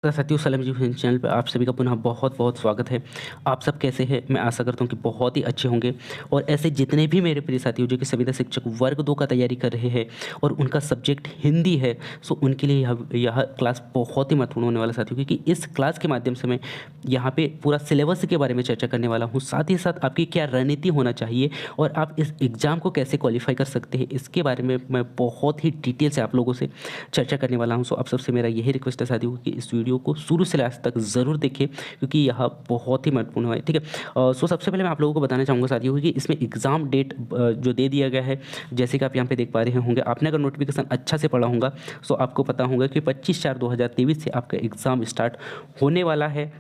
तो साथियों सलाम जी चैनल पे आप सभी का पुनः बहुत-बहुत स्वागत है। आप सब कैसे हैं? मैं आशा करता हूँ कि बहुत ही अच्छे होंगे और ऐसे जितने भी मेरे प्रिय साथी हो जो कि संविदा शिक्षक वर्ग 2 का तैयारी कर रहे हैं और उनका सब्जेक्ट हिंदी है, सो उनके लिए यह क्लास बहुत ही महत्वपूर्ण होने वाला साथियों, क्योंकि इस क्लास के माध्यम से मैं यहाँ पे पूरा सिलेबस के बारे में चर्चा करने वाला हूँ। साथ ही साथ आपकी क्या रणनीति होना चाहिए और आप इस एग्ज़ाम को कैसे क्वालीफाई कर सकते हैं, इसके बारे में मैं बहुत ही डिटेल से आप लोगों से चर्चा करने वाला हूँ। सो आप सबसे मेरा यही रिक्वेस्ट है साथियों कि इस वीडियो को शुरू से लास्ट तक ज़रूर देखें, क्योंकि यह बहुत ही महत्वपूर्ण है, ठीक है। सो सबसे पहले मैं आप लोगों को बताना चाहूँगा साथियों कि इसमें एग्ज़ाम डेट जो दे दिया गया है, जैसे कि आप यहाँ पे देख पा रहे होंगे, आपने अगर नोटिफिकेशन अच्छा से पढ़ा होगा सो आपको पता होगा कि 25/4/2023 से आपका एग्ज़ाम स्टार्ट होने वाला है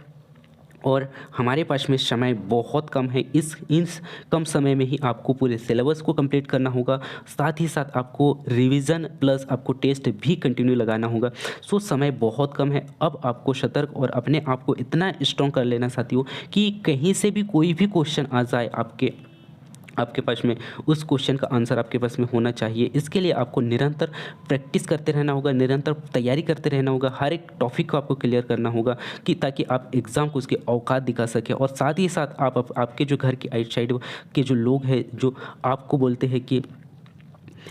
और हमारे पास में समय बहुत कम है। इस कम समय में ही आपको पूरे सिलेबस को कंप्लीट करना होगा। साथ ही साथ आपको रिवीजन प्लस आपको टेस्ट भी कंटिन्यू लगाना होगा। सो समय बहुत कम है। अब आपको सतर्क और अपने आप को इतना स्ट्रॉन्ग कर लेना साथियों कि कहीं से भी कोई भी क्वेश्चन आ जाए आपके आपके पास में उस क्वेश्चन का आंसर आपके पास में होना चाहिए। इसके लिए आपको निरंतर प्रैक्टिस करते रहना होगा, निरंतर तैयारी करते रहना होगा, हर एक टॉपिक को आपको क्लियर करना होगा कि ताकि आप एग्ज़ाम को उसके औकात दिखा सकें। और साथ ही साथ आपके जो घर के आइट साइड के जो लोग हैं, जो आपको बोलते हैं कि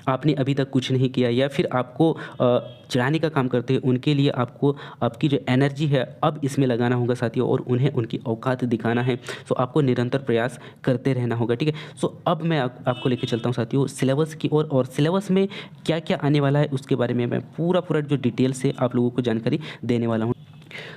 आपने अभी तक कुछ नहीं किया या फिर आपको चिढ़ाने का काम करते हैं, उनके लिए आपको आपकी जो एनर्जी है अब इसमें लगाना होगा साथियों और उन्हें उनकी औकात दिखाना है। सो आपको निरंतर प्रयास करते रहना होगा, ठीक है। सो अब मैं आपको लेके चलता हूँ साथियों सिलेबस की ओर और सिलेबस में क्या-क्या आने वाला है उसके बारे में मैं पूरा जो डिटेल से आप लोगों को जानकारी देने वाला हूँ।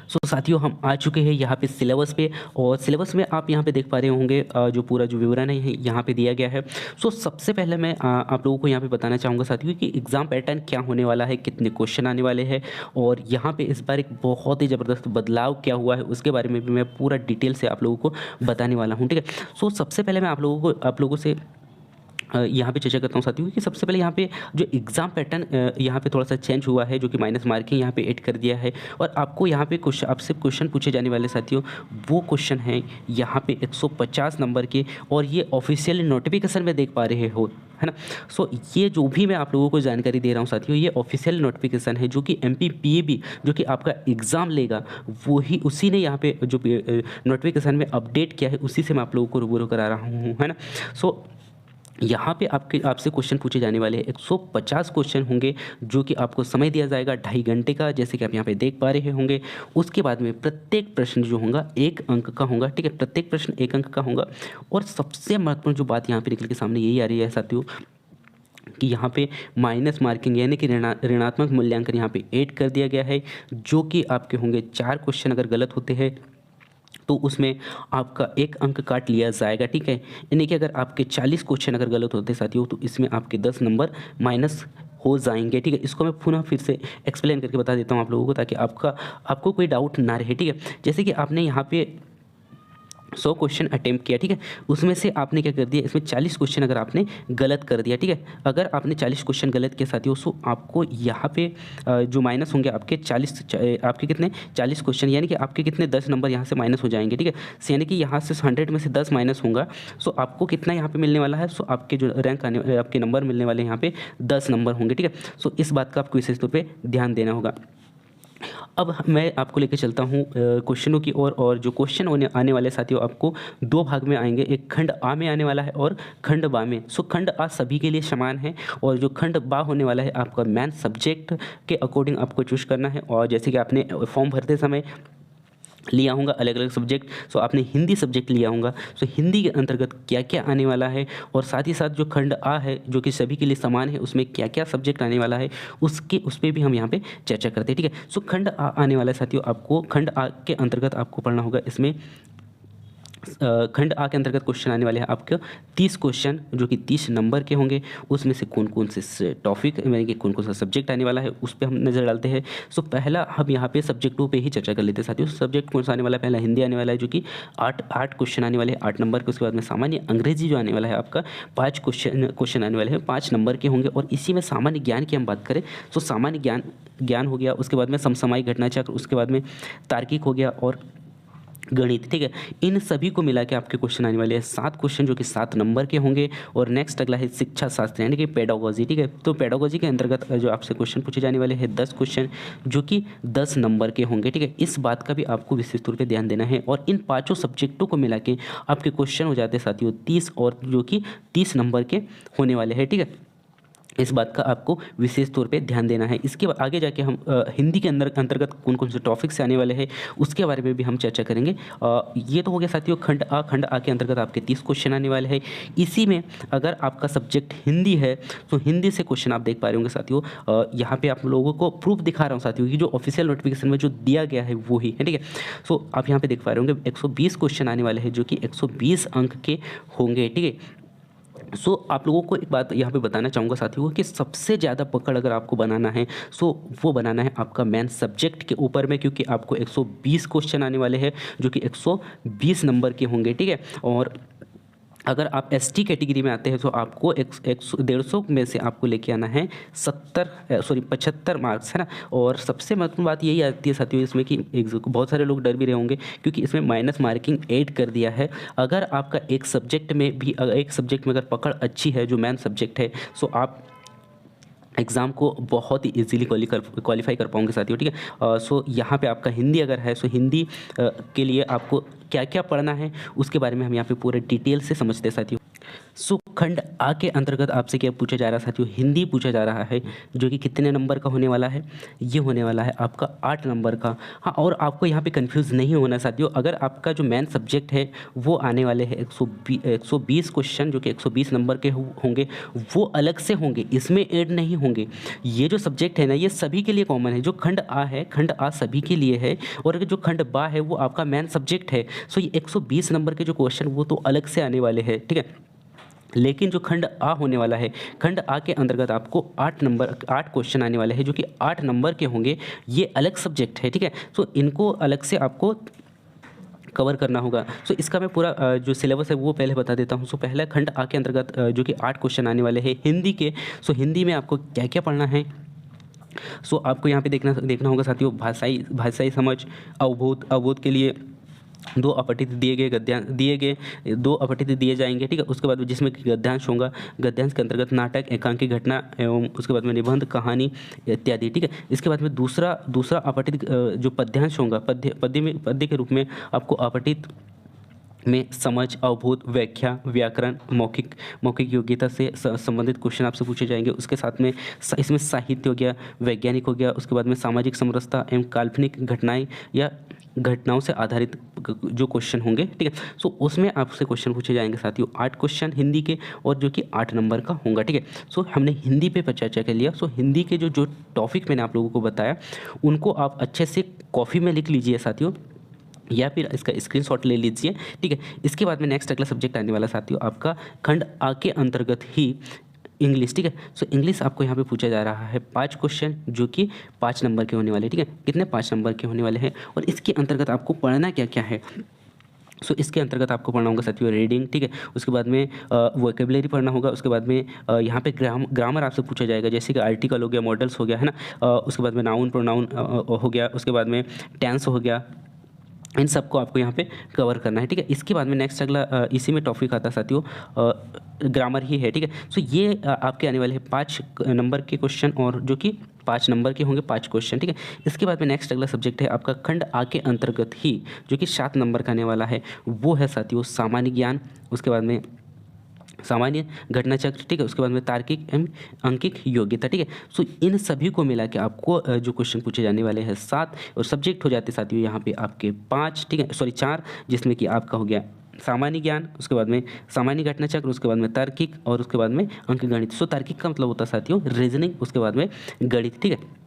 सो साथियों हम आ चुके हैं यहाँ पे सिलेबस पे और सिलेबस में आप यहाँ पे देख पा रहे होंगे जो पूरा जो विवरण है यहाँ पे दिया गया है। सो सबसे पहले मैं आप लोगों को यहाँ पे बताना चाहूँगा साथियों कि एग्ज़ाम पैटर्न क्या होने वाला है, कितने क्वेश्चन आने वाले हैं और यहाँ पे इस बार एक बहुत ही ज़बरदस्त बदलाव क्या हुआ है उसके बारे में भी मैं पूरा डिटेल से आप लोगों को बताने वाला हूँ, ठीक है। सो सबसे पहले मैं आप लोगों से यहाँ पे चर्चा करता हूँ साथियों कि सबसे पहले यहाँ पे जो एग्ज़ाम पैटर्न यहाँ पे थोड़ा-सा चेंज हुआ है, जो कि माइनस मार्किंग यहाँ पे ऐड कर दिया है और आपको यहाँ पे आपसे क्वेश्चन पूछे जाने वाले साथियों, वो क्वेश्चन हैं यहाँ पे 150 नंबर के और ये ऑफ़िशियल नोटिफ़िकेशन में देख पा रहे हो, है ना? सो ये जो भी मैं आप लोगों को जानकारी दे रहा हूँ साथियों, ये ऑफ़िशियल नोटिफ़िकेशन है जो कि एमपीपीएबी जो कि आपका एग्ज़ाम लेगा, वो ही उसी ने यहाँ पे जो नोटिफ़िकेशन में अपडेट किया है, उसी से मैं आप लोगों को रूबरू करा रहा हूँ, है ना? सो यहाँ पे आपसे क्वेश्चन पूछे जाने वाले हैं 150 क्वेश्चन होंगे, जो कि आपको समय दिया जाएगा 2.5 घंटे का, जैसे कि आप यहाँ पे देख पा रहे होंगे। उसके बाद में प्रत्येक प्रश्न जो होगा 1 अंक का होगा, ठीक है? प्रत्येक प्रश्न 1 अंक का होगा और सबसे महत्वपूर्ण जो बात यहाँ पे निकल के सामने यही आ रही है साथियों कि यहाँ पे माइनस मार्किंग यानी कि ऋणात्मक मूल्यांकन यहाँ पे ऐड कर दिया गया है, जो कि आपके होंगे 4 क्वेश्चन अगर गलत होते हैं तो उसमें आपका 1 अंक काट लिया जाएगा, ठीक है। यानी कि अगर आपके 40 क्वेश्चन अगर गलत होते हैं साथियों तो इसमें आपके 10 नंबर माइनस हो जाएँगे, ठीक है। इसको मैं पुनः फिर से एक्सप्लेन करके बता देता हूँ आप लोगों को, ताकि आपको कोई डाउट ना रहे, ठीक है। जैसे कि आपने यहाँ पे 100 क्वेश्चन अटेम्प्ट किया, ठीक है। उसमें से आपने क्या कर दिया, इसमें 40 क्वेश्चन अगर आपने गलत कर दिया, ठीक है। अगर आपने 40 क्वेश्चन गलत किए साथियों, सो आपको यहाँ पे जो माइनस होंगे आपके 40 आपके कितने 40 क्वेश्चन, यानी कि आपके कितने 10 नंबर यहाँ से माइनस हो जाएंगे, ठीक है। यानी कि यहाँ से 100 में से 10 माइनस होगा, सो आपको कितना यहाँ पे मिलने वाला है, सो आपके जो रैंक आने आपके नंबर मिलने वाले यहाँ पे 10 नंबर होंगे, ठीक है। सो इस बात का आपको विशेष तौर पर ध्यान देना होगा। अब मैं आपको लेके चलता हूँ क्वेश्चनों की ओर और जो क्वेश्चन आने वाले साथियों आपको 2 भाग में आएँगे, एक खंड आ में आने वाला है और खंड बा में। सो खंड आ सभी के लिए समान है और जो खंड बा होने वाला है आपका मैन सब्जेक्ट के अकॉर्डिंग आपको चूज़ करना है। और जैसे कि आपने फॉर्म भरते समय लिया होगा अलग-अलग सब्जेक्ट, सो आपने हिंदी सब्जेक्ट लिया होगा, सो हिंदी के अंतर्गत क्या-क्या आने वाला है और साथ ही साथ जो खंड आ है जो कि सभी के लिए समान है, उसमें क्या-क्या सब्जेक्ट आने वाला है उस पे भी हम यहाँ पे चर्चा करते हैं, ठीक है। सो खंड आ आने वाला है साथियों, आपको खंड आ के अंतर्गत आपको पढ़ना होगा। इसमें खंड आ के अंतर्गत क्वेश्चन आने वाले हैं आपके 30 क्वेश्चन, जो कि 30 नंबर के होंगे। उसमें से कौन-कौन से टॉपिक यानी कि कौन-कौन सा सब्जेक्ट आने वाला है उस पे हम नज़र डालते हैं। सो पहला हम यहाँ पे सब्जेक्टों पे ही चर्चा कर लेते हैं साथियों। सब्जेक्ट कौन सा आने वाला है, पहला हिंदी आने वाला है जो कि 8 क्वेश्चन आने वाले हैं 8 नंबर के। उसके बाद में सामान्य अंग्रेजी जो आने वाला है आपका 5 क्वेश्चन आने वाले हैं 5 नंबर के होंगे। और इसी में सामान्य ज्ञान की हम बात करें, सो सामान्य ज्ञान ज्ञान हो गया। उसके बाद में समसामयिक घटना चक्र, उसके बाद में तार्किक हो गया और गणित, ठीक है। इन सभी को मिला के आपके क्वेश्चन आने वाले हैं 7 क्वेश्चन, जो कि 7 नंबर के होंगे। और नेक्स्ट अगला है शिक्षा शास्त्र यानी कि पेडागोजी, ठीक है। तो पेडागोजी के अंतर्गत जो आपसे क्वेश्चन पूछे जाने वाले हैं 10 क्वेश्चन, जो कि 10 नंबर के होंगे, ठीक है। इस बात का भी आपको विशेष तौर पे ध्यान देना है। और इन पाँचों सब्जेक्टों को मिला के आपके क्वेश्चन हो जाते हैं साथियों 30, और जो कि 30 नंबर के होने वाले हैं, ठीक है। इस बात का आपको विशेष तौर पे ध्यान देना है। इसके आगे जाके हम हिंदी के अंतर्गत कौन कौन से टॉपिक्स आने वाले हैं उसके बारे में भी हम चर्चा करेंगे। ये तो हो गया साथियों खंड आ के अंतर्गत आपके 30 क्वेश्चन आने वाले हैं। इसी में अगर आपका सब्जेक्ट हिंदी है तो हिंदी से क्वेश्चन आप देख पा रहे होंगे साथियों। यहाँ पे आप लोगों को प्रूफ दिखा रहा हूँ साथियों कि जो ऑफिशियल नोटिफिकेशन में जो दिया गया है वो ही है, ठीक है। सो आप यहाँ पे देख पा रहे होंगे 120 क्वेश्चन आने वाले हैं, जो कि 120 अंक के होंगे, ठीक है। सो आप लोगों को एक बात यहाँ पे बताना चाहूँगा साथियों कि सबसे ज़्यादा पकड़ अगर आपको बनाना है सो वो बनाना है आपका मेन सब्जेक्ट के ऊपर में, क्योंकि आपको 120 क्वेश्चन आने वाले हैं, जो कि 120 नंबर के होंगे, ठीक है। और अगर आप एसटी कैटेगरी में आते हैं तो आपको 150 में से आपको लेके आना है 75 मार्क्स, है ना। और सबसे महत्वपूर्ण बात यही आती है साथियों इसमें कि बहुत सारे लोग डर भी रहे होंगे, क्योंकि इसमें माइनस मार्किंग ऐड कर दिया है। अगर आपका एक सब्जेक्ट में अगर पकड़ अच्छी है, जो मेन सब्जेक्ट है, सो आप एग्ज़ाम को बहुत ही इजीली क्वालिफाई कर पाओगे साथियों, ठीक है। सो यहाँ पे आपका हिंदी अगर है, सो हिंदी के लिए आपको क्या क्या पढ़ना है उसके बारे में हम यहाँ पे पूरे डिटेल से समझते हैं साथियों। सो खंड आ के अंतर्गत आपसे क्या पूछा जा रहा है साथियों, हिंदी पूछा जा रहा है, जो कि कितने नंबर का होने वाला है, ये होने वाला है आपका 8 नंबर का। हाँ, और आपको यहाँ पे कंफ्यूज नहीं होना साथियों। अगर आपका जो मेन सब्जेक्ट है वो आने वाले हैं 120 क्वेश्चन, जो कि 120 नंबर के होंगे, वो अलग से होंगे, इसमें ऐड नहीं होंगे। ये जो सब्जेक्ट है ना, ये सभी के लिए कॉमन है। जो खंड आ है, खंड आ सभी के लिए है, और अगर जो खंड बा है वो आपका मेन सब्जेक्ट है। सो ये 120 नंबर के जो क्वेश्चन वो तो अलग से आने वाले हैं, ठीक है। लेकिन जो खंड आ होने वाला है, खंड आ के अंतर्गत आपको 8 क्वेश्चन आने वाले हैं, जो कि 8 नंबर के होंगे। ये अलग सब्जेक्ट है, ठीक है। सो इनको अलग से आपको कवर करना होगा। सो इसका मैं पूरा जो सिलेबस है वो पहले बता देता हूँ। सो पहला खंड आ के अंतर्गत जो कि 8 क्वेश्चन आने वाले हैं हिंदी के। सो हिंदी में आपको क्या क्या पढ़ना है, सो आपको यहाँ पे देखना होगा साथियों। भाषाई समझ, अवबोध के लिए 2 अपठित दो अपठित दिए जाएंगे, ठीक है। उसके बाद जिसमें कि गद्यांश होगा, गद्यांश के अंतर्गत नाटक, एकांकी घटना एवं उसके बाद में निबंध, कहानी इत्यादि, ठीक है। इसके बाद में दूसरा अपठित जो पद्यांश होगा, पद्य के रूप में आपको अपठित में समझ, अवबोध, व्याख्या, व्याकरण, मौखिक योग्यता से संबंधित क्वेश्चन आपसे पूछे जाएंगे। उसके साथ में इसमें साहित्य हो गया, वैज्ञानिक हो गया, उसके बाद में सामाजिक समरसता एवं काल्पनिक घटनाएं या घटनाओं से आधारित जो क्वेश्चन होंगे, ठीक है। सो उसमें आपसे क्वेश्चन पूछे जाएंगे साथियों 8 क्वेश्चन हिंदी के, और जो कि 8 नंबर का होगा, ठीक है। सो हमने हिंदी पे चर्चा कर लिया। सो हिंदी के जो टॉपिक मैंने आप लोगों को बताया उनको आप अच्छे से कॉपी में लिख लीजिए साथियों, या फिर इसका स्क्रीनशॉट ले लीजिए, ठीक है। इसके बाद में नेक्स्ट अगला सब्जेक्ट आने वाला साथियों आपका खंड आ के अंतर्गत ही इंग्लिश, ठीक है। सो इंग्लिश आपको यहाँ पे पूछा जा रहा है 5 क्वेश्चन, जो कि 5 नंबर के होने वाले, ठीक है। कितने 5 नंबर के होने वाले हैं, और इसके अंतर्गत आपको पढ़ना क्या क्या है। सो इसके अंतर्गत आपको पढ़ना होगा साथियों रीडिंग, ठीक है। उसके बाद में वोकेबलरी पढ़ना होगा। उसके बाद में यहाँ पे ग्रामर आपसे पूछा जाएगा, जैसे कि आर्टिकल हो गया, मॉडल्स हो गया, है ना। उसके बाद में नाउन प्रोनाउन हो गया, उसके बाद में टेंस हो गया। इन सबको आपको यहाँ पे कवर करना है, ठीक है। इसके बाद में नेक्स्ट अगला इसी में टॉपिक आता है साथियों ग्रामर ही है, ठीक है। सो ये आपके आने वाले हैं 5 नंबर के क्वेश्चन, और जो कि 5 नंबर के होंगे 5 क्वेश्चन, ठीक है। इसके बाद में नेक्स्ट अगला सब्जेक्ट है आपका खंड आ के अंतर्गत ही, जो कि 7 नंबर का आने वाला है, वो है साथियों सामान्य ज्ञान। उसके बाद में सामान्य घटना चक्र, ठीक है। उसके बाद में तार्किक एवं अंकिक योग्यता, ठीक है। सो इन सभी को मिला के आपको जो क्वेश्चन पूछे जाने वाले हैं 7, और सब्जेक्ट हो जाते साथियों यहाँ पे आपके 5, ठीक है, सॉरी 4, जिसमें कि आपका हो गया सामान्य ज्ञान, उसके बाद में सामान्य घटना चक्र, उसके बाद में तार्किक, और उसके बाद में अंक गणित। सो तार्किक का मतलब होता है साथियों रीजनिंग, उसके बाद में गणित, ठीक है।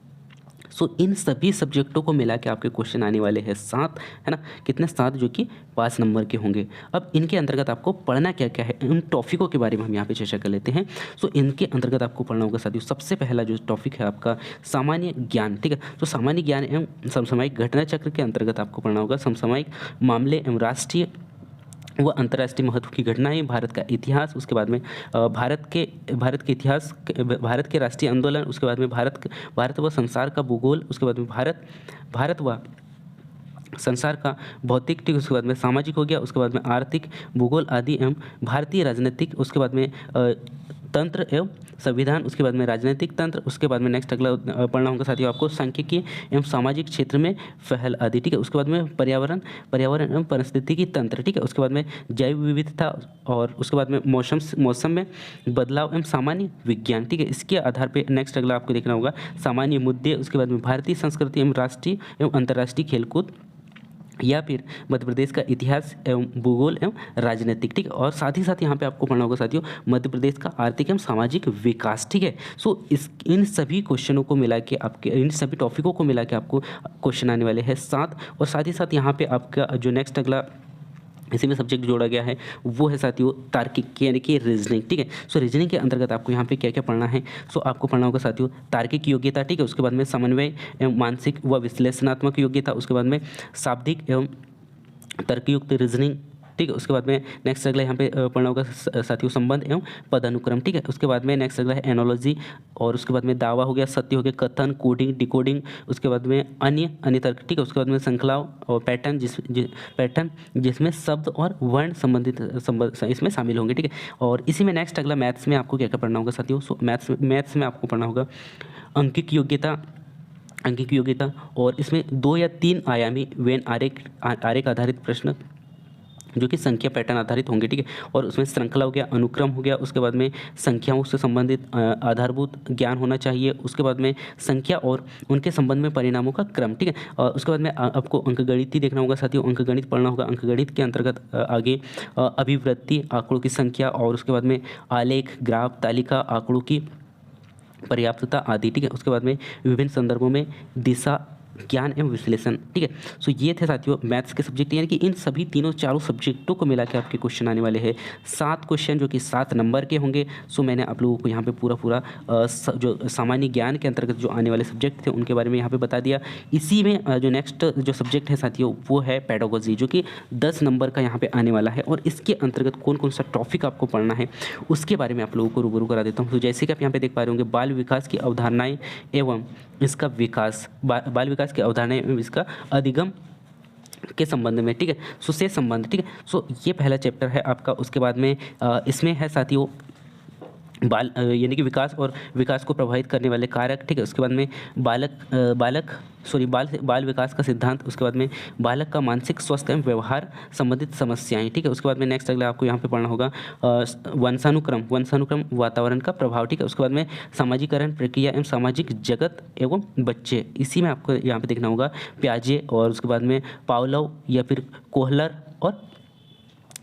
सो इन सभी सब्जेक्टों को मिला के आपके क्वेश्चन आने वाले हैं 7, है ना। कितने 7, जो कि 5 नंबर के होंगे। अब इनके अंतर्गत आपको पढ़ना क्या क्या है, उन टॉपिकों के बारे में हम यहाँ पे चर्चा कर लेते हैं। सो इनके अंतर्गत आपको पढ़ना होगा साथियों सबसे पहला जो टॉपिक है आपका सामान्य ज्ञान, ठीक है। तो सामान्य ज्ञान एवं समसामयिक घटना चक्र के अंतर्गत आपको पढ़ना होगा समसामयिक मामले एवं राष्ट्रीय व अंतर्राष्ट्रीय महत्व की घटनाएं, भारत का इतिहास, उसके बाद में भारत के इतिहास, भारत के राष्ट्रीय आंदोलन, उसके बाद में भारत व संसार का भूगोल, उसके बाद में भारत व संसार का भौतिक, ठीक, उसके बाद में सामाजिक हो गया, उसके बाद में आर्थिक, भूगोल आदि एवं भारतीय राजनीतिक, उसके बाद में तंत्र एवं संविधान, उसके बाद में राजनीतिक तंत्र, उसके बाद में नेक्स्ट अगला पढ़ना होगा साथियों आपको सांख्यिकी एवं सामाजिक क्षेत्र में पहल आदि, ठीक है। उसके बाद में पर्यावरण पर्यावरण एवं पारिस्थितिकी तंत्र, ठीक है। उसके बाद में जैव विविधता और उसके बाद में मौसम में बदलाव एवं सामान्य विज्ञान, ठीक है। इसके आधार पर नेक्स्ट अगला आपको देखना होगा सामान्य मुद्दे, उसके बाद में भारतीय संस्कृति एवं राष्ट्रीय एवं अंतर्राष्ट्रीय खेलकूद, या फिर मध्य प्रदेश का इतिहास एवं भूगोल एवं राजनीतिक, ठीक है। और साथ ही साथ यहाँ पे आपको पढ़ना होगा साथियों मध्य प्रदेश का आर्थिक एवं सामाजिक विकास, ठीक है। सो इन सभी क्वेश्चनों को मिला के आपके, इन सभी टॉपिकों को मिला के आपको क्वेश्चन आने वाले हैं 7। और साथ ही साथ यहाँ पे आपका जो नेक्स्ट अगला इसी में सब्जेक्ट जोड़ा गया है वो है साथियों तार्किक, यानी कि रीजनिंग, ठीक है। सो रीजनिंग के अंतर्गत आपको यहाँ पे क्या क्या पढ़ना है, सो आपको पढ़ना होगा साथियों तार्किक योग्यता, ठीक है। उसके बाद में समन्वय एवं मानसिक व विश्लेषणात्मक योग्यता, उसके बाद में शाब्दिक एवं तर्कयुक्त रीजनिंग, ठीक है। उसके बाद में नेक्स्ट अगला यहाँ पे पढ़ना होगा साथियों संबंध एवं पदानुक्रम, ठीक है। उसके बाद में नेक्स्ट अगला है एनोलॉजी, और उसके बाद में दावा हो गया, सत्य हो गया, कथन, कोडिंग, डिकोडिंग, उसके बाद में अन्य तर्क, ठीक है। उसके बाद में श्रृंखला और पैटर्न, पैटर्न जिसमें शब्द और वर्ण संबंधित इसमें शामिल होंगे, ठीक है। और इसी में नेक्स्ट अगला मैथ्स में आपको क्या क्या पढ़ना होगा साथियों, सो मैथ्स में आपको पढ़ना होगा अंकिक योग्यता, और इसमें 2 या 3 आयामी वेन आरेख आधारित प्रश्न जो कि संख्या पैटर्न आधारित होंगे, ठीक है। और उसमें श्रृंखला हो गया, अनुक्रम हो गया, उसके बाद में संख्याओं से संबंधित आधारभूत ज्ञान होना चाहिए, उसके बाद में संख्या और उनके संबंध में परिणामों का क्रम, ठीक है। और उसके बाद में आपको अंकगणित देखना होगा साथियों, अंकगणित पढ़ना होगा। अंकगणित के अंतर्गत आगे अभिवृत्ति, आंकड़ों की संख्या, और उसके बाद में आलेख, ग्राफ, तालिका, आंकड़ों की पर्याप्तता आदि, ठीक है। उसके बाद में विभिन्न संदर्भों में दिशा, ज्ञान एवं विश्लेषण, ठीक है। सो ये थे साथियों मैथ्स के सब्जेक्ट, यानी कि इन सभी चारों सब्जेक्टों को मिला के आपके क्वेश्चन आने वाले हैं 7 क्वेश्चन, जो कि 7 नंबर के होंगे। सो मैंने आप लोगों को यहाँ पे पूरा जो सामान्य ज्ञान के अंतर्गत जो आने वाले सब्जेक्ट थे उनके बारे में यहाँ पे बता दिया। इसी में जो नेक्स्ट जो सब्जेक्ट है साथियों वो है पेडागोजी, जो कि 10 नंबर का यहाँ पे आने वाला है। और इसके अंतर्गत कौन कौन सा टॉपिक आपको पढ़ना है उसके बारे में आप लोगों को रूबरू करा देता हूँ। तो जैसे कि आप यहाँ पे देख पा रहे होंगे बाल विकास की अवधारणाएं एवं इसका विकास, बाल विकास की अवधारणाएं एवं इसका अधिगम के संबंध में, ठीक है। सो से संबंध, ठीक है। सो ये पहला चैप्टर है आपका। उसके बाद में इसमें है साथियों बाल यानी कि विकास को प्रभावित करने वाले कारक, ठीक है। उसके बाद में बाल विकास का सिद्धांत, उसके बाद में बालक का मानसिक स्वास्थ्य एवं व्यवहार संबंधित समस्याएं, ठीक है। उसके बाद में नेक्स्ट अगला आपको यहाँ पे पढ़ना होगा वंशानुक्रम वातावरण का प्रभाव, ठीक है। उसके बाद में सामाजिकरण प्रक्रिया एवं सामाजिक जगत एवं बच्चे, इसी में आपको यहाँ पे देखना होगा प्याजे, और उसके बाद में पावलोव या फिर कोहलर और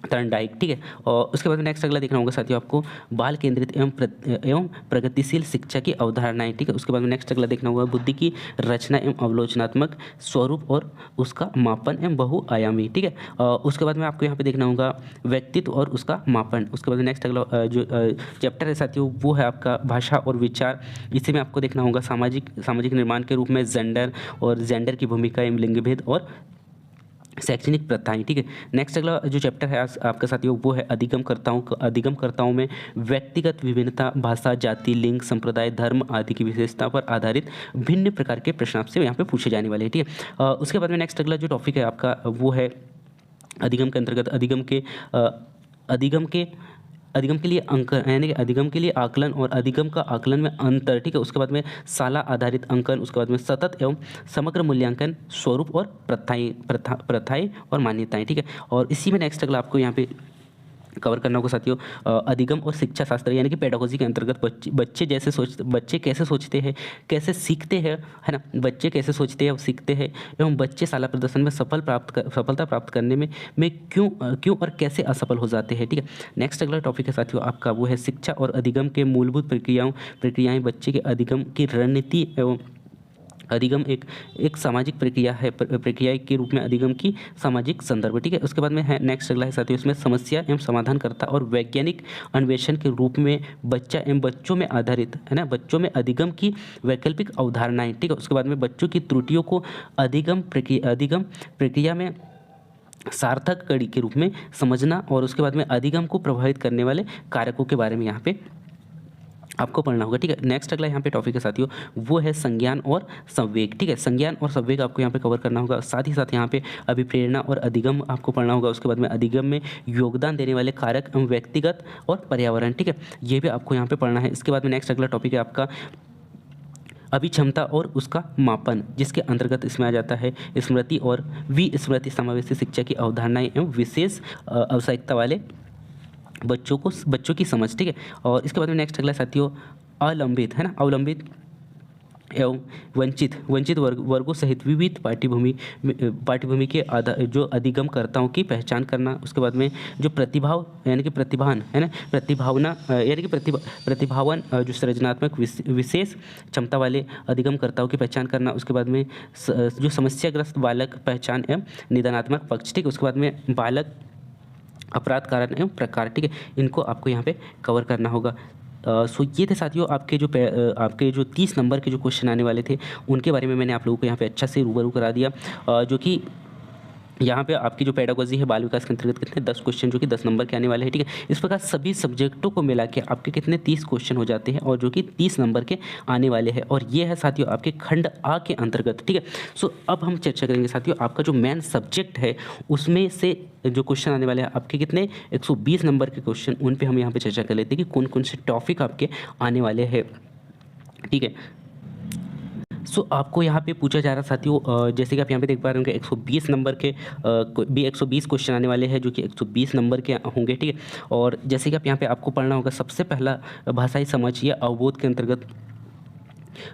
थर्नडाइक, ठीक है। और उसके बाद में नेक्स्ट अगला देखना होगा साथियों आपको बाल केंद्रित एवं प्रगतिशील शिक्षा की अवधारणाएं, ठीक है। उसके बाद में नेक्स्ट अगला देखना होगा बुद्धि की रचना एवं अवलोचनात्मक स्वरूप और उसका मापन एवं बहुआयामी, ठीक है। उसके बाद में आपको यहाँ पे देखना होगा व्यक्तित्व और उसका मापन। उसके बाद में नेक्स्ट अगला जो चैप्टर है साथियों वो है आपका भाषा और विचार। इसी में आपको देखना होगा सामाजिक निर्माण के रूप में जेंडर की भूमिका एवं लिंग भेद और शैक्षणिक प्रथाएं, ठीक है। नेक्स्ट अगला जो चैप्टर है आपका साथियों वो है अधिगमकर्ताओं में व्यक्तिगत विभिन्नता, भाषा, जाति, लिंग, संप्रदाय, धर्म आदि की विशेषता पर आधारित भिन्न प्रकार के प्रश्न आपसे यहाँ पे पूछे जाने वाले हैं, ठीक है। उसके बाद में नेक्स्ट अगला जो टॉपिक है आपका वो है अधिगम के अंतर्गत अधिगम के लिए अंक, यानी कि अधिगम के लिए आकलन और अधिगम का आकलन में अंतर, ठीक है। उसके बाद में साला आधारित अंकन, उसके बाद में सतत एवं समग्र मूल्यांकन, स्वरूप और प्रथाएं और मान्यताएं, ठीक है। और इसी में नेक्स्ट अगला आपको यहाँ पे कवर करना होगा साथियों अधिगम और शिक्षा शास्त्र, यानी कि पेडागोजी के अंतर्गत बच्चे कैसे सोचते हैं, कैसे सीखते हैं, है ना। बच्चे कैसे सोचते हैं और सीखते हैं, एवं बच्चे शाला प्रदर्शन में सफलता प्राप्त करने में क्यों और कैसे असफल हो जाते हैं, ठीक है। नेक्स्ट अगला टॉपिक है साथियों आपका वो है शिक्षा और अधिगम के मूलभूत प्रक्रियाएं, बच्चे के अधिगम की रणनीति एवं अधिगम एक सामाजिक प्रक्रिया के रूप में अधिगम की सामाजिक संदर्भ, ठीक है। उसके बाद में है नेक्स्ट अगला है साथियों इसमें समस्या एवं समाधानकर्ता और वैज्ञानिक अन्वेषण के रूप में बच्चा एवं बच्चों में आधारित, है ना, बच्चों में अधिगम की वैकल्पिक अवधारणाएं, ठीक है। उसके बाद में बच्चों की त्रुटियों को अधिगम प्रक्रिया में सार्थक कड़ी के रूप में समझना, और उसके बाद में अधिगम को प्रभावित करने वाले कारकों के बारे में यहाँ पे आपको पढ़ना होगा, ठीक है। नेक्स्ट अगला यहाँ पे टॉपिक है साथियों, वो है संज्ञान और संवेग, ठीक है। संज्ञान और संवेग आपको यहाँ पे कवर करना होगा। साथ ही साथ यहाँ पे अभिप्रेरणा और अधिगम आपको पढ़ना होगा। उसके बाद में अधिगम में योगदान देने वाले कारक एवं व्यक्तिगत और पर्यावरण, ठीक है, ये भी आपको यहाँ पे पढ़ना है। इसके बाद में नेक्स्ट अगला टॉपिक है आपका अभिक्षमता और उसका मापन, जिसके अंतर्गत इसमें आ जाता है स्मृति और विस्मृति समावेशी शिक्षा की अवधारणाएं एवं विशेष आवश्यकता वाले बच्चों की समझ, ठीक है। और इसके बाद में नेक्स्ट अगला साथियों अवलंबित, है ना, अवलंबित एवं वंचित वर्गों सहित विविध पाठ्यभूमि के जो अधिगमकर्ताओं की पहचान करना। उसके बाद में जो प्रतिभाव यानी कि प्रतिभान, है ना, यानी कि प्रतिभावन जो सृजनात्मक विशेष क्षमता वाले अधिगमकर्ताओं की पहचान करना। उसके बाद में जो समस्याग्रस्त बालक पहचान एवं निदानात्मक पक्ष, ठीक है। उसके बाद में बालक अपराध कारण एवं प्रकार, ठीक है, इनको आपको यहाँ पे कवर करना होगा। सो ये थे साथियों आपके जो 30 नंबर के जो क्वेश्चन आने वाले थे उनके बारे में मैंने आप लोगों को यहाँ पे अच्छा से रूबरू करा दिया, जो कि यहाँ पे आपकी जो पेडागोजी है बाल विकास के अंतर्गत कितने 10 क्वेश्चन जो कि 10 नंबर के आने वाले हैं, ठीक है। इस प्रकार सभी सब्जेक्टों को मिला के आपके कितने 30 क्वेश्चन हो जाते हैं और जो कि 30 नंबर के आने वाले हैं, और ये है साथियों आपके खंड आ के अंतर्गत, ठीक है। सो अब हम चर्चा करेंगे साथियों आपका जो मेन सब्जेक्ट है उसमें से जो क्वेश्चन आने वाले हैं आपके कितने 120 नंबर के क्वेश्चन, उन पर हम यहाँ पर चर्चा कर लेते हैं कि कौन कौन से टॉपिक आपके आने वाले हैं, ठीक है। सो आपको यहाँ पे पूछा जा रहा साथियों, जैसे कि आप यहाँ पे देख पा रहे होंगे 120 नंबर के भी 120 क्वेश्चन आने वाले हैं जो कि 120 नंबर के होंगे, ठीक है। और जैसे कि आप यहाँ पे आपको पढ़ना होगा सबसे पहला भाषाई समझ या अवबोध के अंतर्गत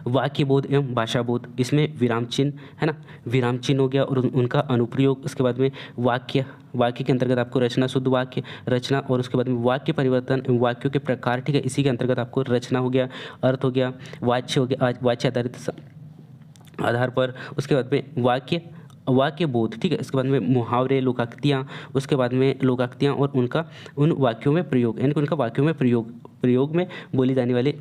वाक्य बोध एवं भाषा बोध, इसमें विराम चिन्ह, है ना, विराम चिन्ह हो गया और उनका अनुप्रयोग। उसके बाद में वाक्य के अंतर्गत आपको रचना, शुद्ध वाक्य रचना, और उसके बाद में वाक्य परिवर्तन, वाक्यों के प्रकार, ठीक है, इसी के अंतर्गत आपको रचना हो गया, अर्थ हो गया, वाच्य हो गया, वाच्य आधारित आधार पर। उसके बाद में वाक्य बोध, ठीक है। इसके बाद में मुहावरे, लोकाक्तियाँ, उसके बाद में लोकाक्तियाँ और उन वाक्यों में प्रयोग, यानी कि उनका वाक्यों में प्रयोग में बोली जाने वाली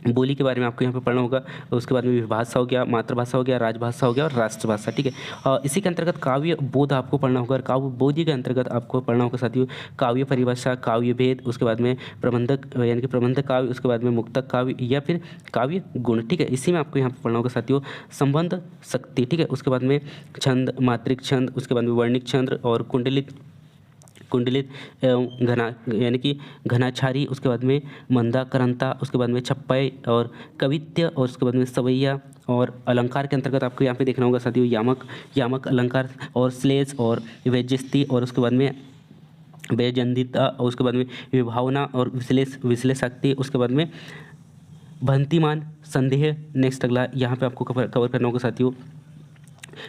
बोली के बारे में आपको यहाँ पे पढ़ना होगा। उसके बाद में विभाषा हो गया, मातृभाषा हो गया, राजभाषा हो गया और राष्ट्रभाषा, ठीक है। इसी के अंतर्गत काव्य बोध आपको पढ़ना होगा, और काव्य बोध के अंतर्गत आपको पढ़ना होगा साथियों काव्य परिभाषा, काव्य भेद, उसके बाद में प्रबंधक यानी कि प्रबंधक काव्य, उसके बाद में मुक्तक काव्य या फिर काव्य गुण, ठीक है। इसी में आपको यहाँ पर पढ़ना होगा साथियों संबंध शक्ति, ठीक है। उसके बाद में छंद, मात्रिक छंद, उसके बाद में वर्णिक छंद और कुंडलित एवं घना यानी कि घनाछारी, उसके बाद में मंदा करंता, उसके बाद में छप्पय और कवित्य, और उसके बाद में सवैया। और अलंकार के अंतर्गत आपको यहाँ पे देखना होगा साथियों यामक अलंकार और श्लेष और वैजयंती, और उसके बाद में वैजयंतिता, और उसके बाद में विभावना और विश्लेषाक्ति, उसके बाद में भंतिमान, संदेह। नेक्स्ट अगला यहाँ पे आपको कवर करना होगा साथियों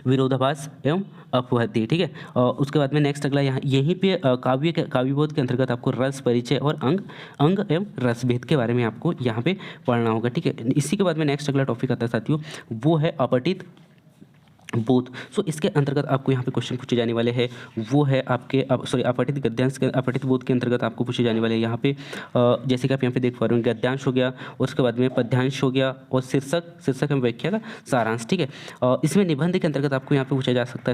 विरोधाभास एवं अपवृत्ति, ठीक है। और उसके बाद में नेक्स्ट अगला यहाँ यहीं पे काव्यबोध के अंतर्गत आपको रस परिचय और अंग एवं रसभेद के बारे में आपको यहाँ पे पढ़ना होगा, ठीक है। इसी के बाद में नेक्स्ट अगला टॉपिक आता है साथियों, वो है अपठित बोध। सो इसके अंतर्गत आपको यहाँ पे क्वेश्चन पूछे जाने वाले हैं, वो है आपके अपठित गद्यांश के अपठित बोध के अंतर्गत आपको पूछे जाने वाले हैं यहाँ पे जैसे कि आप यहाँ पे देख पा रहे हो गद्यांश हो गया, और उसके बाद में पद्यांश हो गया, और शीर्षक एवं व्याख्या का सारांश, ठीक है। इसमें निबंध के अंतर्गत आपको यहाँ पे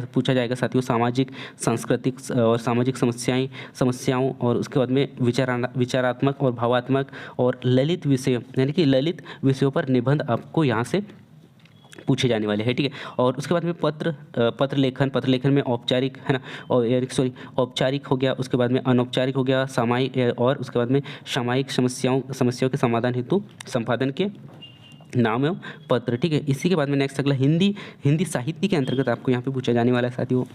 पूछा जाएगा साथियों सामाजिक, सांस्कृतिक और सामाजिक समस्याओं, और उसके बाद में विचारात्मक और भावात्मक और ललित विषय यानी कि ललित विषयों पर निबंध आपको यहाँ से पूछे जाने वाले हैं, ठीक है। और उसके बाद में पत्र लेखन में औपचारिक, है ना, और औपचारिक हो गया, उसके बाद में अनौपचारिक हो गया, सामायिक, और उसके बाद में सामायिक समस्याओं के समाधान हेतु संपादन के नाम एवं पत्र, ठीक है। इसी के बाद में नेक्स्ट अगला हिंदी साहित्य के अंतर्गत आपको यहाँ पे पूछा जाने वाला है साथियों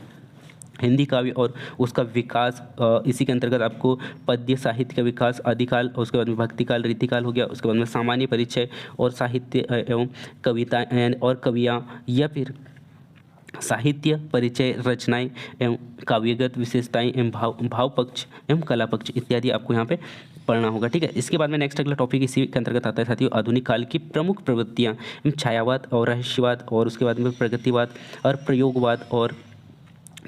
हिंदी काव्य और उसका विकास। इसी के अंतर्गत आपको पद्य साहित्य का विकास, आदिकाल, उसके बाद में भक्तिकाल, रीतिकाल हो गया, उसके बाद में सामान्य परिचय और साहित्य एवं कविता और कवियाँ, या फिर साहित्य परिचय, रचनाएं एवं काव्यगत विशेषताएं एवं भाव पक्ष एवं कला पक्ष इत्यादि आपको यहाँ पे पढ़ना होगा, ठीक है। इसके बाद में नेक्स्ट अगला टॉपिक इसी के अंतर्गत आता है साथियों आधुनिक काल की प्रमुख प्रवृत्तियाँ, छायावाद और रहस्यवाद, और उसके बाद में प्रगतिवाद और प्रयोगवाद, और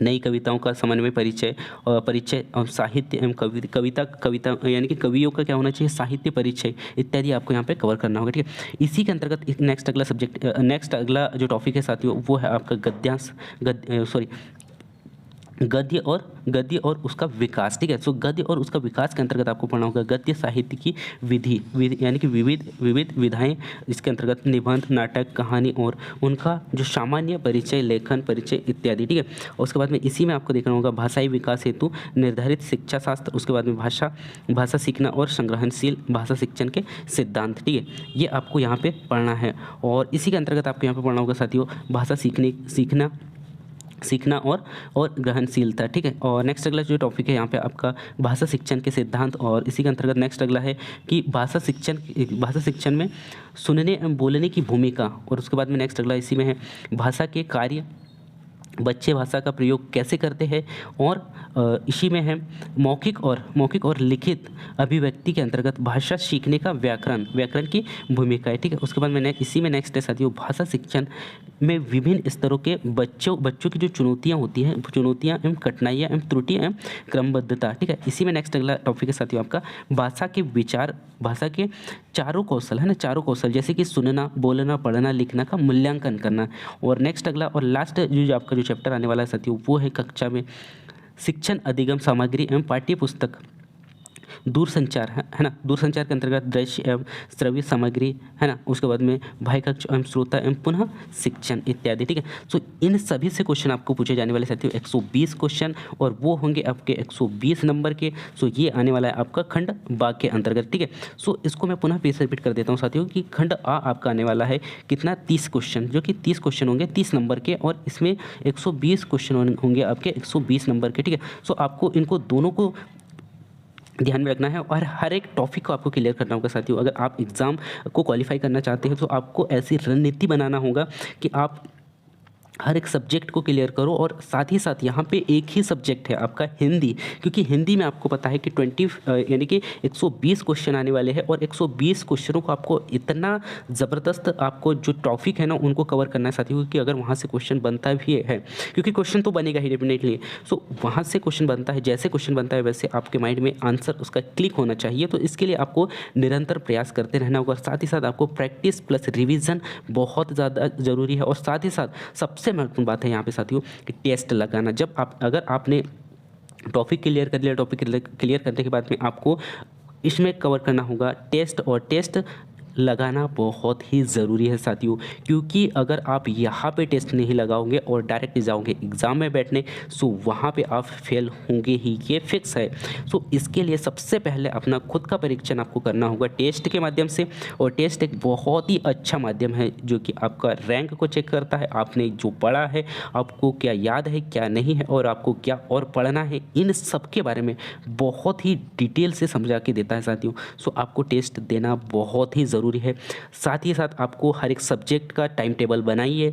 नई कविताओं का समन्वय, परिचय और साहित्य एवं कविता यानी कि कवियों का क्या होना चाहिए, साहित्य परिचय इत्यादि आपको यहाँ पे कवर करना होगा, ठीक है। इसी के अंतर्गत नेक्स्ट अगला जो टॉपिक है साथियों वो है आपका गद्य और उसका विकास, ठीक है। सो गद्य और उसका विकास के अंतर्गत आपको पढ़ना होगा गद्य साहित्य की विधि यानी कि विविध विविध विधाएं। इसके अंतर्गत निबंध, नाटक, कहानी और उनका जो सामान्य परिचय, लेखन परिचय इत्यादि, ठीक है। और उसके बाद में इसी में आपको देखना होगा भाषाई विकास हेतु निर्धारित शिक्षा शास्त्र, उसके बाद में भाषा सीखना और संग्रहणशील भाषा शिक्षण के सिद्धांत, ठीक है। ये आपको यहाँ पे पढ़ना है। और इसी के अंतर्गत आपको यहाँ पे पढ़ना होगा साथियों भाषा सीखना और ग्रहणशीलता, ठीक है। और नेक्स्ट अगला जो टॉपिक है यहाँ पे आपका भाषा शिक्षण के सिद्धांत। और इसी के अंतर्गत नेक्स्ट अगला है कि भाषा शिक्षण में सुनने एवं बोलने की भूमिका। और उसके बाद में नेक्स्ट अगला इसी में है भाषा के कार्य, बच्चे भाषा का प्रयोग कैसे करते हैं। और इसी में है मौखिक और लिखित अभिव्यक्ति के अंतर्गत भाषा सीखने का व्याकरण की भूमिका है, ठीक है। उसके बाद में इसी में नेक्स्ट है साथियों भाषा शिक्षण में विभिन्न स्तरों के बच्चों की जो चुनौतियाँ होती हैं, चुनौतियाँ एवं कठिनाइयाँ एवं त्रुटियाँ एवं क्रमबद्धता, ठीक है। इसी में नेक्स्ट अगला टॉपिक है साथियों आपका भाषा के चारों कौशल है ना, चारों कौशल जैसे कि सुनना, बोलना, पढ़ना, लिखना का मूल्यांकन करना। और नेक्स्ट अगला और लास्ट जो आपका जो चैप्टर आने वाला है साथियों वो है कक्षा में शिक्षण अधिगम सामग्री एवं पाठ्य पुस्तक, दूरसंचार है ना, दूरसंचार के अंतर्गत दृश्य एवं श्रव्य सामग्री है ना। उसके बाद में बाह्य कक्ष एवं श्रोता एवं पुनः शिक्षण इत्यादि, ठीक है। सो इन सभी से क्वेश्चन आपको पूछे जाने वाले साथियों 120 क्वेश्चन, और वो होंगे आपके 120 नंबर के। सो ये आने वाला है आपका खंड बा के अंतर्गत, ठीक है। सो इसको मैं पुनः पेश रिपीट कर देता हूँ साथियों कि खंड आ आपका आने वाला है कितना 30 क्वेश्चन, जो कि 30 क्वेश्चन होंगे 30 नंबर के, और इसमें 120 क्वेश्चन होंगे आपके 120 नंबर के, ठीक है। सो आपको इनको दोनों को ध्यान में रखना है और हर एक टॉपिक को आपको क्लियर करना होगा साथियों। अगर आप एग्ज़ाम को क्वालिफाई करना चाहते हैं तो आपको ऐसी रणनीति बनाना होगा कि आप हर एक सब्जेक्ट को क्लियर करो। और साथ ही साथ यहाँ पे एक ही सब्जेक्ट है आपका हिंदी, क्योंकि हिंदी में आपको पता है कि 20 यानी कि 120 क्वेश्चन आने वाले हैं, और 120 क्वेश्चनों को आपको इतना ज़बरदस्त आपको जो टॉपिक है ना उनको कवर करना है साथियों, क्योंकि अगर वहाँ से क्वेश्चन बनता भी है, क्योंकि क्वेश्चन तो बनेगा ही डेफिनेटली। सो वहाँ से क्वेश्चन बनता है, जैसे क्वेश्चन बनता है वैसे आपके माइंड में आंसर उसका क्लिक होना चाहिए। तो इसके लिए आपको निरंतर प्रयास करते रहना होगा। साथ ही साथ आपको प्रैक्टिस प्लस रिविज़न बहुत ज़्यादा ज़रूरी है। और साथ ही साथ सबसे महत्वपूर्ण बात है यहाँ पे साथियों कि टेस्ट लगाना। जब अगर आपने टॉपिक क्लियर कर लिया, टॉपिक क्लियर करने के बाद में आपको इसमें कवर करना होगा टेस्ट, और टेस्ट लगाना बहुत ही ज़रूरी है साथियों, क्योंकि अगर आप यहाँ पे टेस्ट नहीं लगाओगे और डायरेक्ट जाओगे एग्ज़ाम में बैठने, सो वहाँ पे आप फेल होंगे ही, ये फिक्स है। सो इसके लिए सबसे पहले अपना खुद का परीक्षण आपको करना होगा टेस्ट के माध्यम से। और टेस्ट एक बहुत ही अच्छा माध्यम है जो कि आपका रैंक को चेक करता है, आपने जो पढ़ा है, आपको क्या याद है क्या नहीं है, और आपको क्या और पढ़ना है, इन सब के बारे में बहुत ही डिटेल से समझा के देता है साथियों। सो आपको टेस्ट देना बहुत ही ज़रूरी है। साथ ही साथ आपको हर एक सब्जेक्ट का टाइम टेबल बनाइए।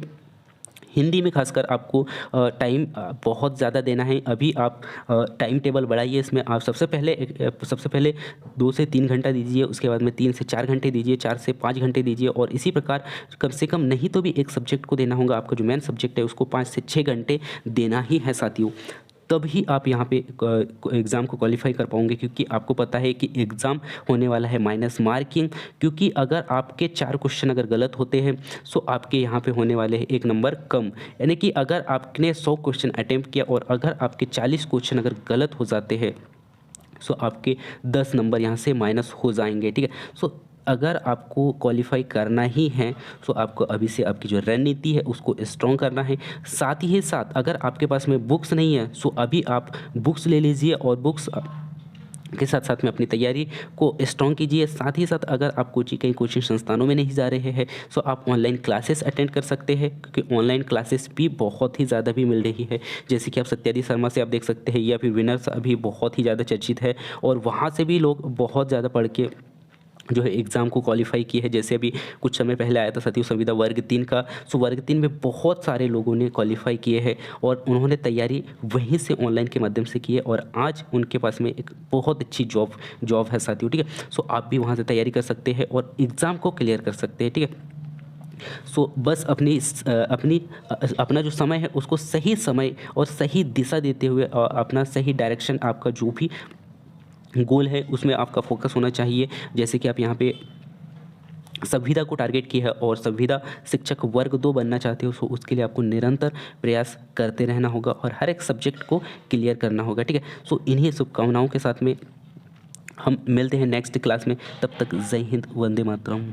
हिंदी में खासकर आपको टाइम बहुत ज़्यादा देना है। अभी आप टाइम टेबल बढ़ाइए। इसमें आप सबसे पहले 2 से 3 घंटा दीजिए, उसके बाद में 3 से 4 घंटे दीजिए, 4 से 5 घंटे दीजिए, और इसी प्रकार कम से कम नहीं तो भी एक सब्जेक्ट को देना होगा, आपका जो मेन सब्जेक्ट है उसको 5 से 6 घंटे देना ही है साथियों। तभी आप यहाँ पे एग्ज़ाम को क्वालिफाई कर पाओगे, क्योंकि आपको पता है कि एग्ज़ाम होने वाला है माइनस मार्किंग। क्योंकि अगर आपके 4 क्वेश्चन अगर गलत होते हैं सो आपके यहाँ पे होने वाले हैं 1 नंबर कम। यानी कि अगर आपने 100 क्वेश्चन अटैम्प्ट किया और अगर आपके 40 क्वेश्चन अगर गलत हो जाते हैं सो आपके 10 नंबर यहाँ से माइनस हो जाएंगे, ठीक है। सो अगर आपको क्वालिफाई करना ही है तो आपको अभी से आपकी जो रणनीति है उसको स्ट्रॉन्ग करना है। साथ ही साथ अगर आपके पास में बुक्स नहीं है सो अभी आप बुक्स ले लीजिए और बुक्स के साथ साथ में अपनी तैयारी को स्ट्रॉन्ग कीजिए। साथ ही साथ अगर आप कहीं कोचिंग संस्थानों में नहीं जा रहे हैं सो आप ऑनलाइन क्लासेस अटेंड कर सकते हैं, क्योंकि ऑनलाइन क्लासेस भी बहुत ही ज़्यादा भी मिल रही है। जैसे कि आप सत्यादि शर्मा से आप देख सकते हैं, या फिर विनर्स अभी बहुत ही ज़्यादा चर्चित है, और वहाँ से भी लोग बहुत ज़्यादा पढ़ के जो है एग्ज़ाम को क्वालिफाई किए हैं। जैसे अभी कुछ समय पहले आया था साथियों संविदा वर्ग 3 का, सो वर्ग 3 में बहुत सारे लोगों ने क्वालिफाई किए हैं और उन्होंने तैयारी वहीं से ऑनलाइन के माध्यम से की है, और आज उनके पास में एक बहुत अच्छी जॉब है साथियों, ठीक है। सो आप भी वहाँ से तैयारी कर सकते हैं और एग्ज़ाम को क्लियर कर सकते हैं, ठीक है। सो बस अपना जो समय है उसको सही समय और सही दिशा देते हुए अपना सही डायरेक्शन, आपका जो भी गोल है उसमें आपका फोकस होना चाहिए। जैसे कि आप यहाँ पे संविदा को टारगेट किया है और संविदा शिक्षक वर्ग 2 बनना चाहते हो, सो उसके लिए आपको निरंतर प्रयास करते रहना होगा और हर एक सब्जेक्ट को क्लियर करना होगा, ठीक है। सो इन्हीं शुभकामनाओं के साथ में हम मिलते हैं नेक्स्ट क्लास में। तब तक जय हिंद, वंदे मातरम।